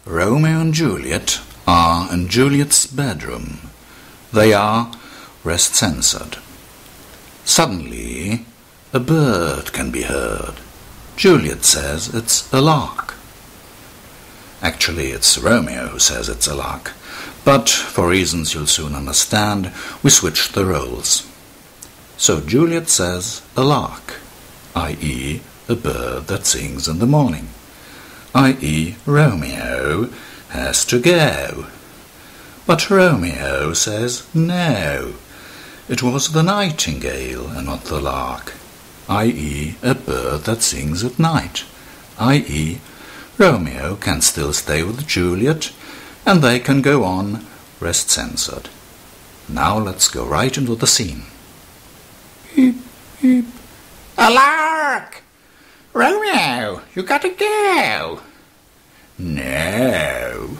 Romeo and Juliet are in Juliet's bedroom. They are rest-censored. Suddenly, a bird can be heard. Juliet says it's a lark. Actually, it's Romeo who says it's a lark, but for reasons you'll soon understand, we switched the roles. So Juliet says a lark, i.e. a bird that sings in the morning, i.e. Romeo has to go. But Romeo says no. It was the nightingale and not the lark, i.e. a bird that sings at night, i.e. Romeo can still stay with Juliet and they can go on rest-censored. Now let's go right into the scene. Beep, beep. A lark! Romeo, you gotta go. No,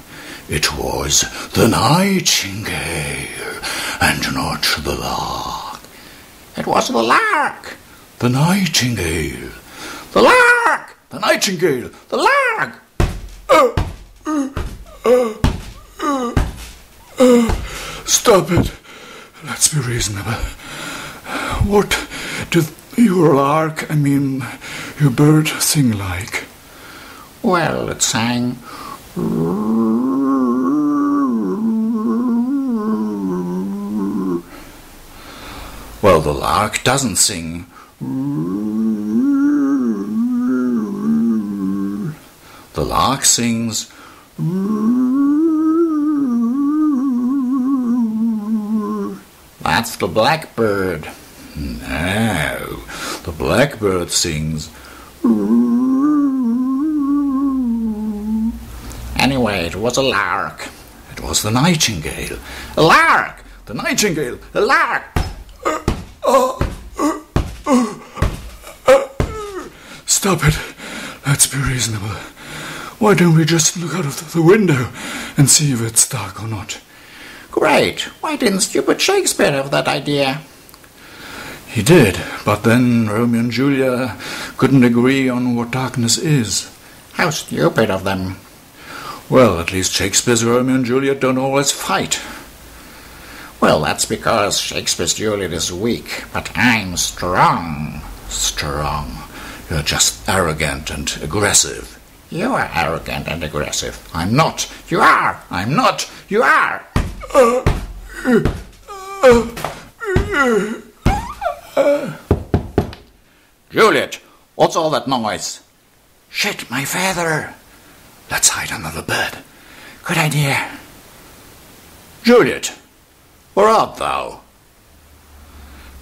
it was the nightingale and not the lark. It was the lark. The nightingale. The lark! The nightingale. The lark! Stop it. Let's be reasonable. What did your lark, your bird, sing like? Well, it sang... Well, the lark doesn't sing... The lark sings... That's the blackbird. No, the blackbird sings... Anyway, it was a lark. It was the nightingale. A lark! The nightingale. A lark! Stop it. Let's be reasonable. Why don't we just look out of the window and see if it's dark or not? Great. Why didn't stupid Shakespeare have that idea? He did, but then Romeo and Julia couldn't agree on what darkness is. How stupid of them. Well, at least Shakespeare's Romeo and Juliet don't always fight. Well, that's because Shakespeare's Juliet is weak, but I'm strong. Strong. You're just arrogant and aggressive. You are arrogant and aggressive. I'm not. You are. I'm not. You are. Juliet, what's all that noise? Shit, my feather. Let's hide under the bed. Good idea. Juliet, where art thou?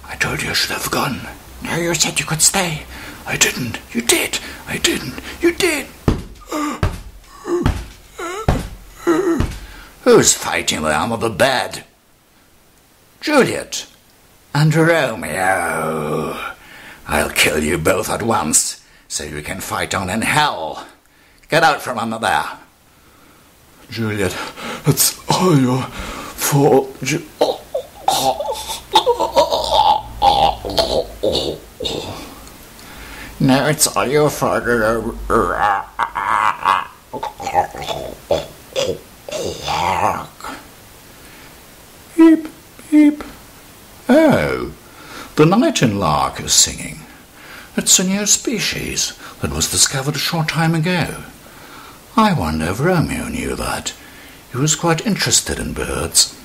I told you I should have gone. No, you said you could stay. I didn't. You did. I didn't. You did. Who's fighting there under the bed? Juliet and Romeo. I'll kill you both at once, so you can fight on in hell. Get out from under there. Juliet, it's all your fault. No, it's all your fault. Beep, beep. Oh, the Nightinlark is singing. It's a new species that was discovered a short time ago. I wonder if Romeo knew that. He was quite interested in birds.